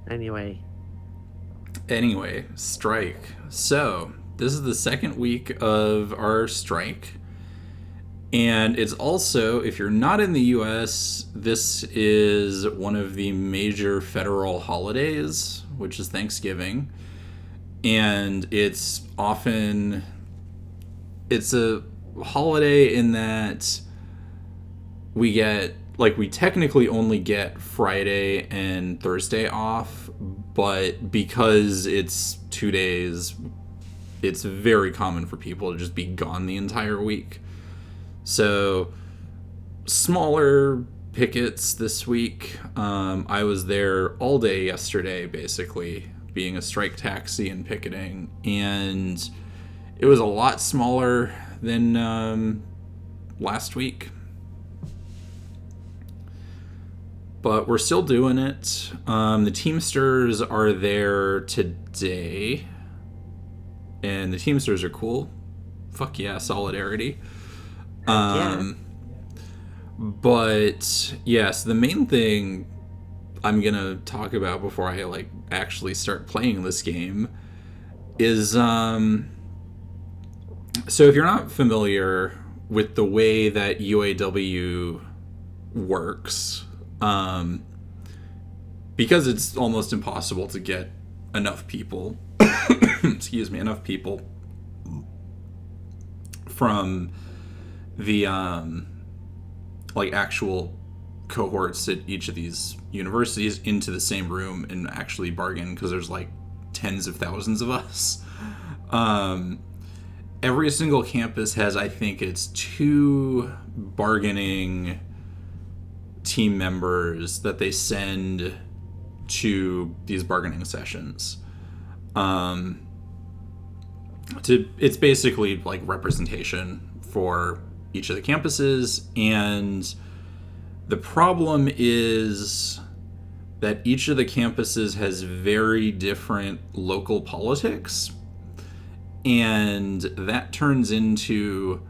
Anyway. Anyway, strike. So, this is the second week of our strike. And it's also, if you're not in the US, this is one of the major federal holidays, which is Thanksgiving. And it's a holiday in that we technically only get Friday and Thursday off, but because it's 2 days, it's very common for people to just be gone the entire week. So, smaller pickets this week. I was there all day yesterday, basically, being a strike taxi and picketing, and it was a lot smaller than last week. But we're still doing it. The Teamsters are there today, and the Teamsters are cool. Fuck yeah, solidarity. Yeah. But yes, the main thing I'm gonna talk about before I actually start playing this game is so if you're not familiar with the way that UAW works, because it's almost impossible to get enough people, enough people from the actual cohorts at each of these universities into the same room and actually bargain, because there's tens of thousands of us. Every single campus has, I think it's 2 bargaining team members that they send to these bargaining sessions. It's basically representation for each of the campuses, and the problem is that each of the campuses has very different local politics, and that turns into,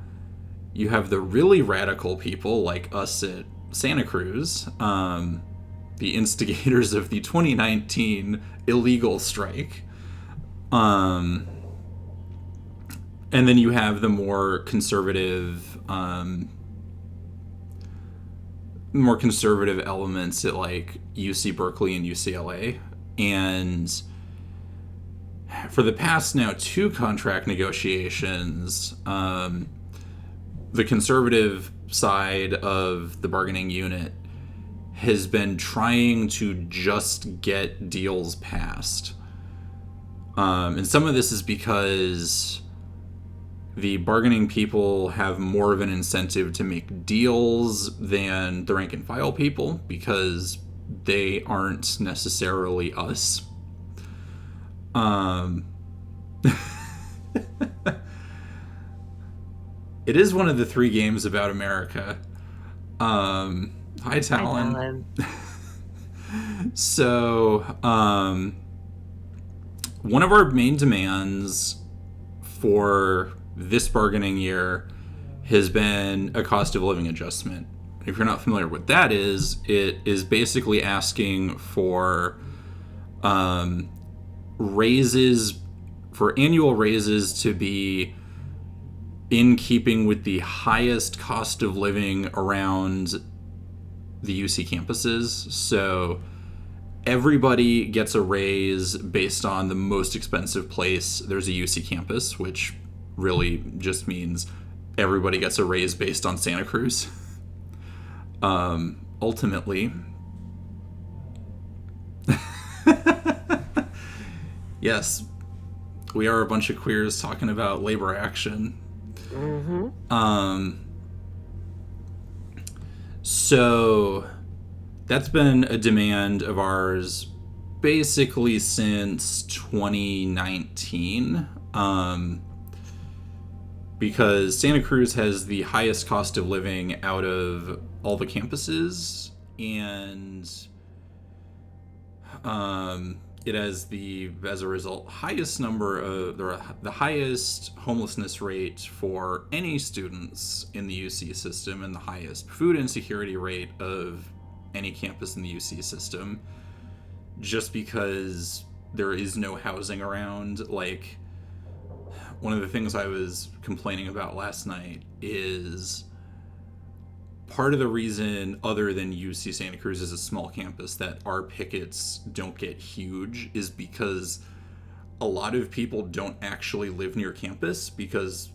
you have the really radical people like us at Santa Cruz, the instigators of the 2019 illegal strike, and then you have the more conservative elements at UC Berkeley and UCLA. And for the past now 2 contract negotiations, the conservative side of the bargaining unit has been trying to just get deals passed. And some of this is because the bargaining people have more of an incentive to make deals than the rank and file people, because they aren't necessarily us. It is one of the 3 games about America. Hi, Talon. So, one of our main demands for this bargaining year has been a cost of living adjustment. If you're not familiar with what that is, it is basically asking for annual raises to be in keeping with the highest cost of living around the UC campuses. So everybody gets a raise based on the most expensive place there's a UC campus, which really just means everybody gets a raise based on Santa Cruz. Ultimately, yes, we are a bunch of queers talking about labor action. So that's been a demand of ours basically since 2019. Because Santa Cruz has the highest cost of living out of all the campuses, and it has as a result, highest number of the highest homelessness rate for any students in the UC system, and the highest food insecurity rate of any campus in the UC system, just because there is no housing around. Like, one of the things I was complaining about last night is part of the reason, other than UC Santa Cruz is a small campus, that our pickets don't get huge is because a lot of people don't actually live near campus because,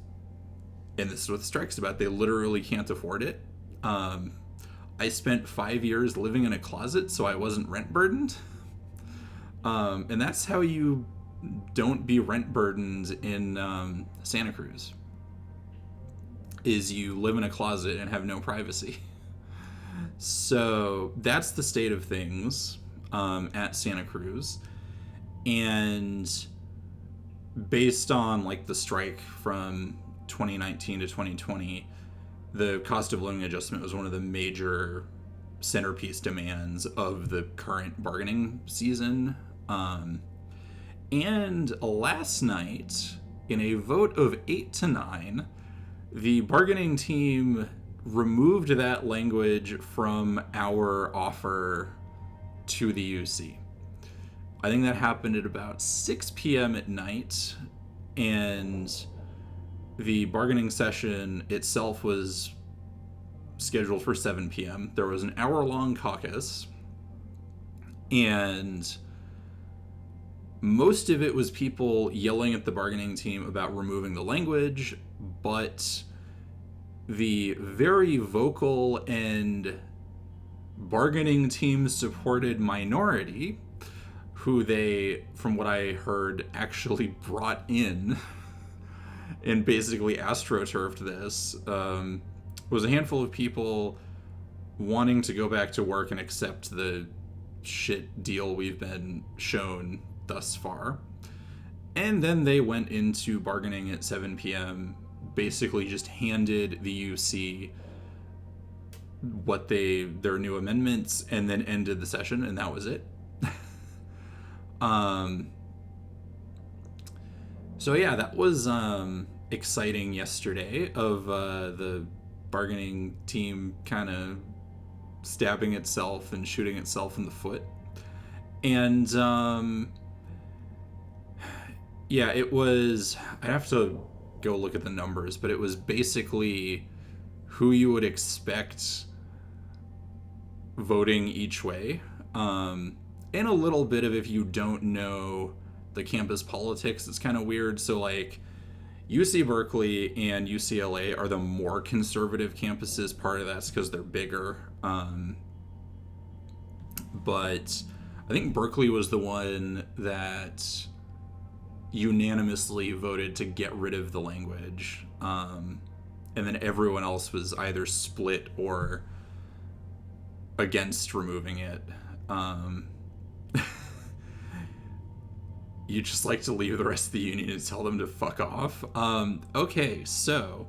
and this is what the strike's about, they literally can't afford it. I spent 5 years living in a closet, so I wasn't rent burdened. And that's how you don't be rent burdened in Santa Cruz, is you live in a closet and have no privacy. So that's the state of things at Santa Cruz. And based on like the strike from 2019 to 2020, the cost of living adjustment was one of the major centerpiece demands of the current bargaining season. And last night, in a vote of 8-9, the bargaining team removed that language from our offer to the UC. I think that happened at about 6 p.m. at night, and the bargaining session itself was scheduled for 7 p.m. There was an hour-long caucus, and most of it was people yelling at the bargaining team about removing the language, but the very vocal and bargaining team supported minority, who they, from what I heard, actually brought in and basically astroturfed this, was a handful of people wanting to go back to work and accept the shit deal we've been shown thus far. And then they went into bargaining at 7 p.m., basically just handed the UC their new amendments, and then ended the session, and that was it. So yeah, that was exciting yesterday, of the bargaining team kind of stabbing itself and shooting itself in the foot. And yeah, it was, I'd have to go look at the numbers, but it was basically who you would expect voting each way. And a little bit of, if you don't know the campus politics, it's kind of weird. So like UC Berkeley and UCLA are the more conservative campuses. Part of that's because they're bigger. But I think Berkeley was the one that unanimously voted to get rid of the language. And then everyone else was either split or against removing it. You just like to leave the rest of the union and tell them to fuck off. Okay, so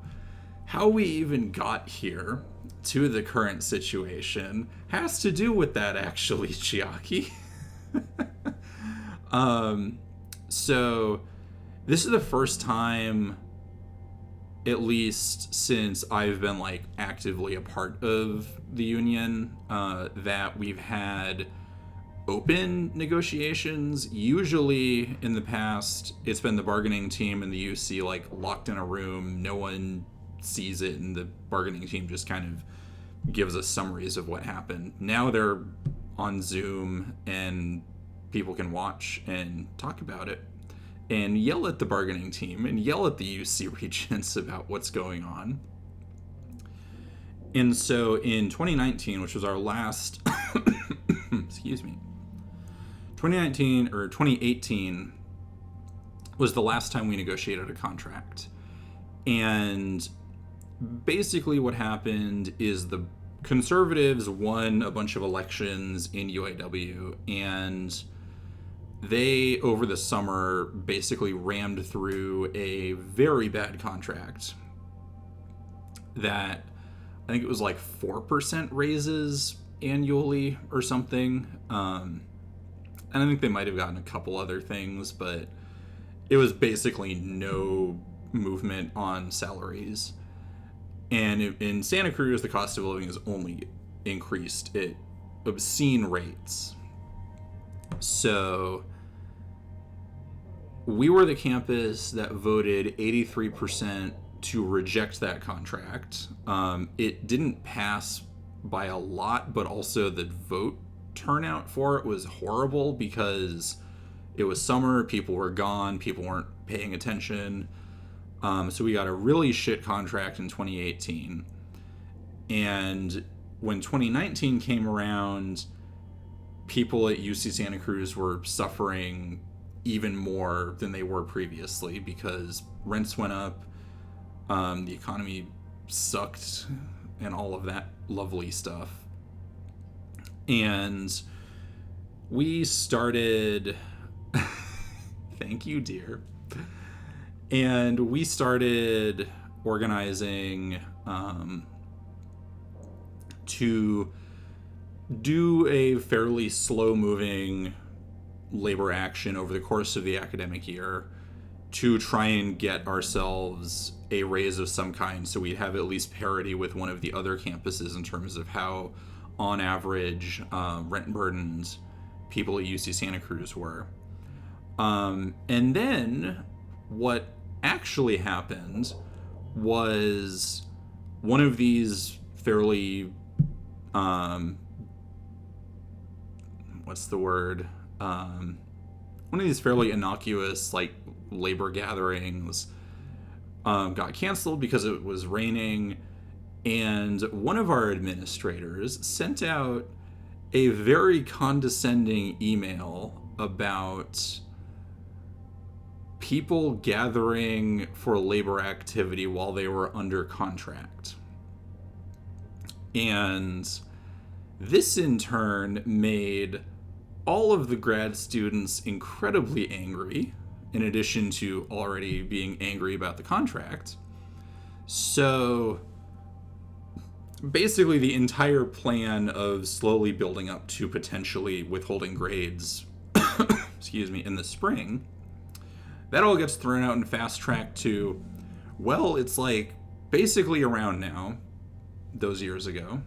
how we even got here to the current situation has to do with that, actually, Chiaki. So this is the first time, at least since I've been like actively a part of the union, that we've had open negotiations. Usually in the past, it's been the bargaining team and the UC like locked in a room, no one sees it, and the bargaining team just kind of gives us summaries of what happened. Now they're on Zoom and people can watch and talk about it and yell at the bargaining team and yell at the UC regents about what's going on. And so in 2019, which was our last excuse me, 2019 or 2018 was the last time we negotiated a contract. And basically what happened is the conservatives won a bunch of elections in UAW, and they, over the summer, basically rammed through a very bad contract that I think it was like 4% raises annually or something. And I think they might have gotten a couple other things, but it was basically no movement on salaries. And in Santa Cruz, the cost of living has only increased. It obscene rates. So we were the campus that voted 83% to reject that contract. It didn't pass by a lot, but also the vote turnout for it was horrible because it was summer, people were gone, people weren't paying attention. So we got a really shit contract in 2018. And when 2019 came around, people at UC Santa Cruz were suffering even more than they were previously because rents went up, the economy sucked, and all of that lovely stuff. And we started... Thank you, dear. And we started organizing to do a fairly slow-moving labor action over the course of the academic year to try and get ourselves a raise of some kind so we'd have at least parity with one of the other campuses in terms of how, on average, rent-burdened people at UC Santa Cruz were. And then what actually happened was one of these fairly what's the word? One of these fairly innocuous, like, labor gatherings got canceled because it was raining, and one of our administrators sent out a very condescending email about people gathering for labor activity while they were under contract. And this in turn made all of the grad students incredibly angry, in addition to already being angry about the contract. So basically the entire plan of slowly building up to potentially withholding grades excuse me, in the spring, that all gets thrown out and fast tracked to, well, it's like basically around now, those years ago.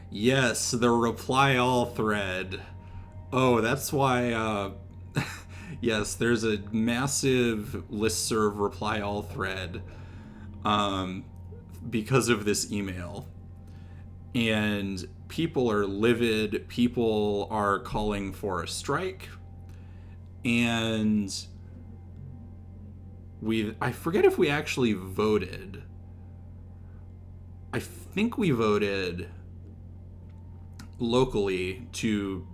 Yes, the reply all thread. Oh, that's why, yes, there's a massive listserv reply all thread because of this email. And people are livid, people are calling for a strike, and I forget if we actually voted. I think we voted locally to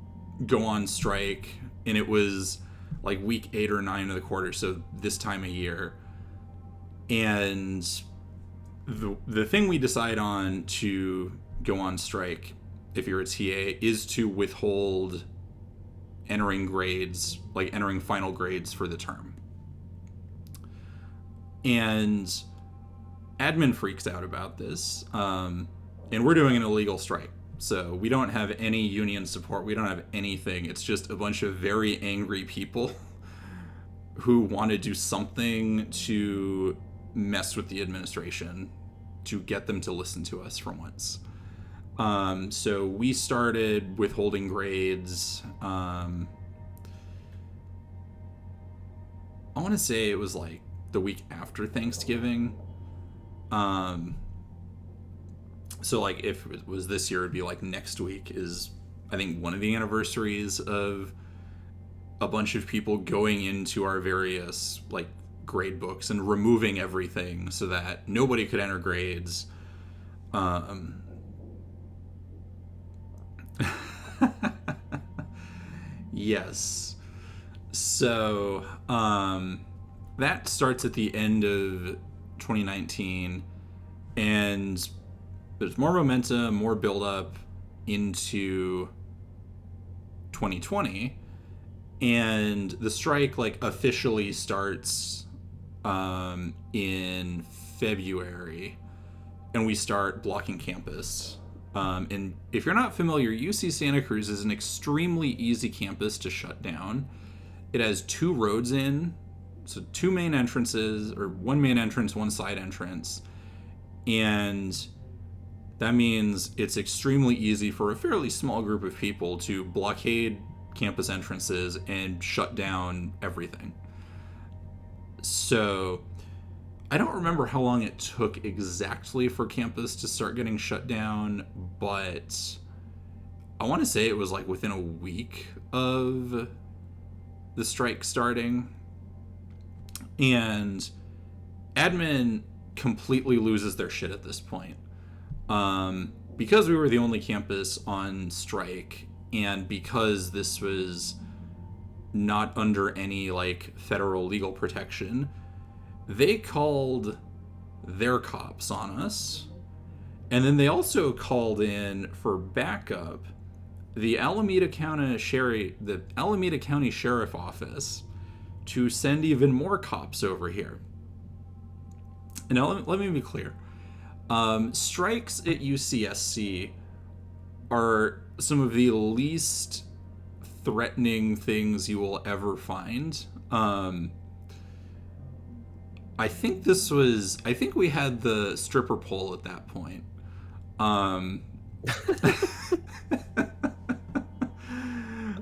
go on strike, and it was like week 8 or 9 of the quarter, so this time of year. And the thing we decide on to go on strike, if you're a TA, is to withhold entering grades, like entering final grades for the term. And admin freaks out about this, and we're doing an illegal strike. So we don't have any union support. We don't have anything. It's just a bunch of very angry people who want to do something to mess with the administration to get them to listen to us for once. So we started withholding grades. I want to say it was like the week after Thanksgiving. So like if it was this year, it'd be like next week is, I think, one of the anniversaries of a bunch of people going into our various like grade books and removing everything so that nobody could enter grades. Yes. So that starts at the end of 2019, and there's more momentum, more build-up into 2020, and the strike like officially starts in February, and we start blocking campus. And if you're not familiar, UC Santa Cruz is an extremely easy campus to shut down. It has 2 roads in, so 2 main entrances, or 1 main entrance, 1 side entrance, and That means it's extremely easy for a fairly small group of people to blockade campus entrances and shut down everything. So I don't remember how long it took exactly for campus to start getting shut down, but I want to say it was like within a week of the strike starting. And admin completely loses their shit at this point. Because we were the only campus on strike, and because this was not under any like federal legal protection, they called their cops on us. And then they also called in for backup the Alameda County Sheriff Office to send even more cops over here. And now let me be clear. Strikes at UCSC are some of the least threatening things you will ever find. I think we had the stripper pole at that point.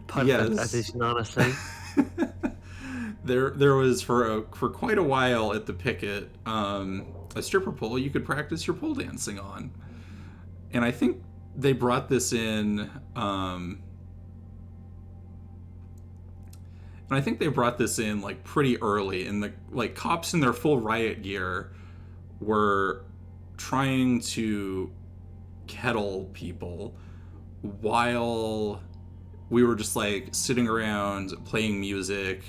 Perfect addition, honestly. There was for quite a while at the picket a stripper pole you could practice your pole dancing on, and I think they brought this in. Like pretty early, and the like cops in their full riot gear were trying to kettle people while we were just like sitting around playing music,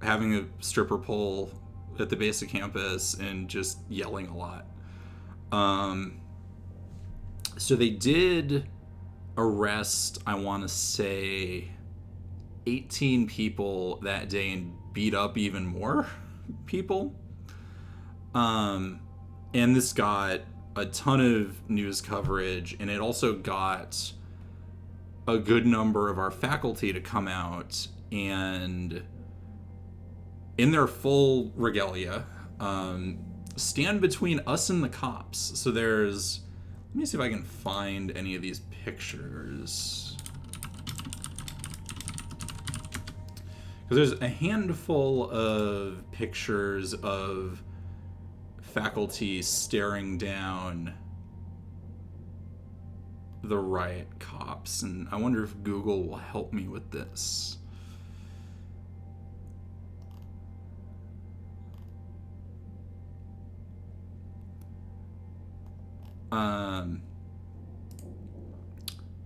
having a stripper pole at the base of campus, and just yelling a lot. So they did arrest, I want to say, 18 people that day and beat up even more people. And this got a ton of news coverage, and it also got a good number of our faculty to come out and, in their full regalia, stand between us and the cops. So there's... Let me see if I can find any of these pictures. Because there's a handful of pictures of faculty staring down the riot cops, and I wonder if Google will help me with this.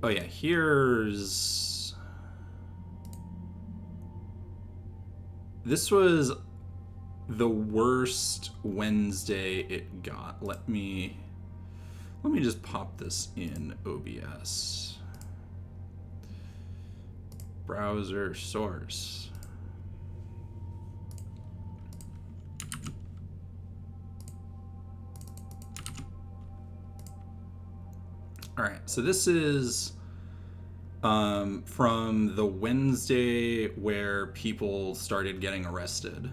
Oh yeah, here's... This was the worst Wednesday it got. Let me just pop this in OBS. Browser source. All right, so this is from the Wednesday where people started getting arrested.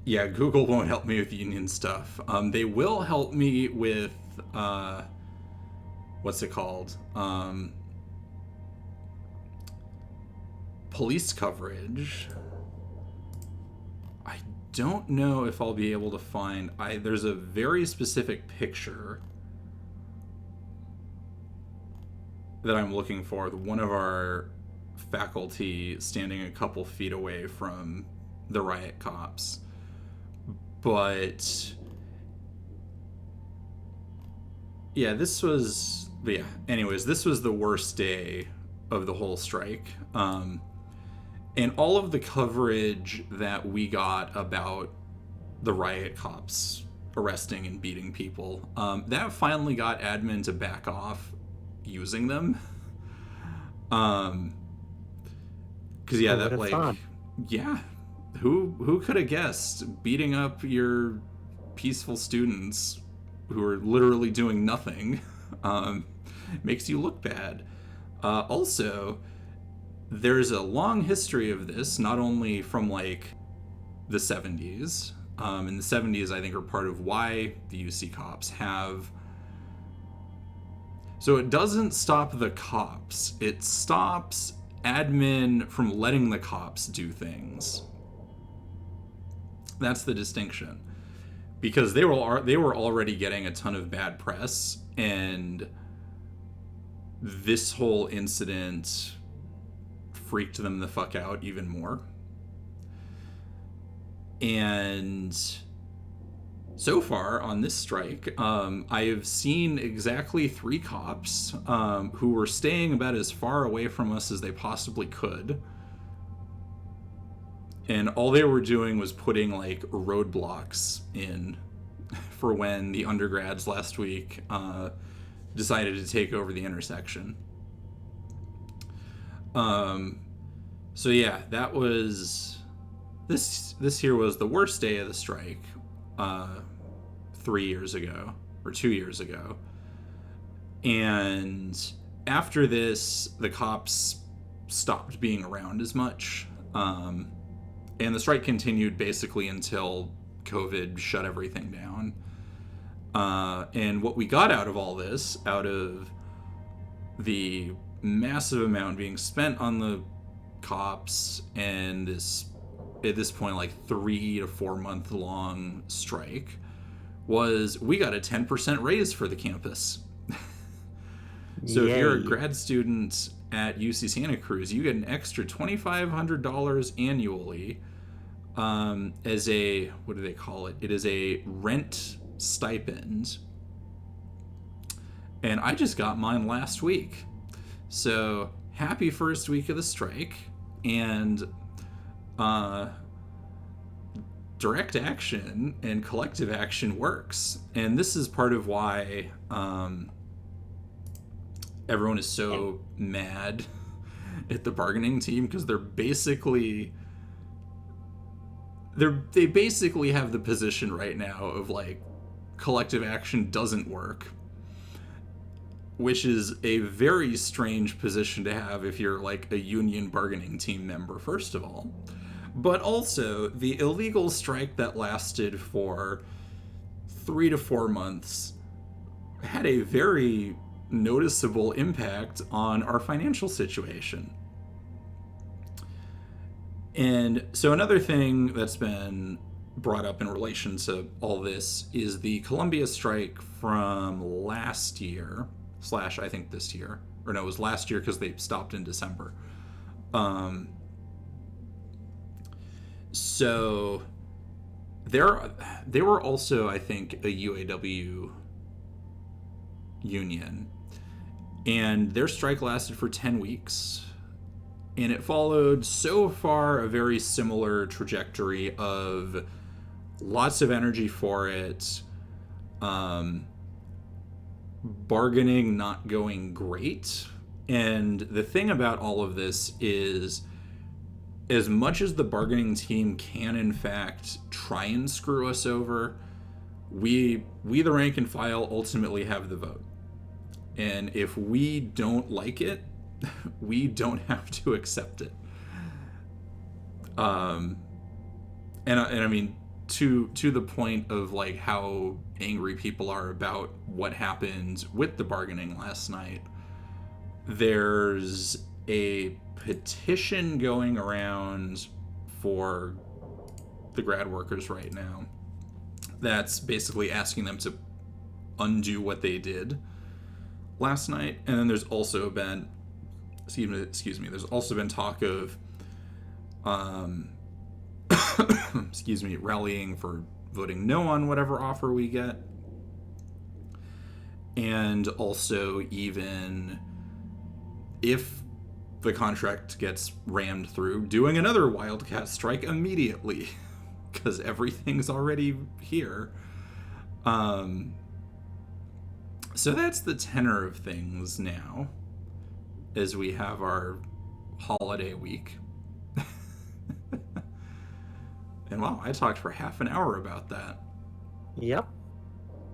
Yeah, Google won't help me with union stuff. They will help me with, what's it called? Police coverage. I don't know if I'll be able to find... There's a very specific picture that I'm looking for. One of our faculty standing a couple feet away from the riot cops. But yeah, this was... But yeah, anyways, this was the worst day of the whole strike. And all of the coverage that we got about the riot cops arresting and beating people, that finally got admin to back off using them. Because yeah, that like... Fun. Yeah. Who could have guessed beating up your peaceful students who are literally doing nothing makes you look bad. Also, there's a long history of this, not only from like the 70s, in the 70s, I think, are part of why the UC cops have. So it doesn't stop the cops, it stops admin from letting the cops do things. That's the distinction. Because they were already getting a ton of bad press, and this whole incident freaked them the fuck out even more. And so far on this strike, I have seen exactly 3 cops who were staying about as far away from us as they possibly could. And all they were doing was putting like roadblocks in for when the undergrads last week decided to take over the intersection. So yeah, that was this here was the worst day of the strike 3 years ago or 2 years ago. And after this, the cops stopped being around as much. And the strike continued basically until COVID shut everything down. And what we got out of all this, out of the massive amount being spent on the cops and this, at this point, like 3 to 4 month long strike, was we got a 10% raise for the campus. So if you're a grad student at UC Santa Cruz, you get an extra $2,500 annually as a, what do they call it? It is a rent stipend. And I just got mine last week. So happy first week of the strike. And direct action and collective action works. And this is part of why everyone is so mad at the bargaining team, because they basically have the position right now of like collective action doesn't work, which is a very strange position to have if you're like a union bargaining team member, first of all. But also, the illegal strike that lasted for 3 to 4 months had a very noticeable impact on our financial situation. And so another thing that's been brought up in relation to all this is the Columbia strike from last year, / I think this year. Or no, it was last year because they stopped in December. So they were also, I think, a UAW union. And their strike lasted for 10 weeks. And it followed, so far, a very similar trajectory of lots of energy for it, bargaining not going great. And the thing about all of this is, as much as the bargaining team can, in fact, try and screw us over, we the rank and file, ultimately have the vote. And if we don't like it, we don't have to accept it. And I mean, to the point of like how angry people are about what happened with the bargaining last night, there's a petition going around for the grad workers right now that's basically asking them to undo what they did last night. And then there's also been there's also been talk of rallying for voting no on whatever offer we get, and also, even if the contract gets rammed through, doing another wildcat strike immediately because everything's already here. So that's the tenor of things now, as we have our holiday week. And wow, I talked for half an hour about that. Yep.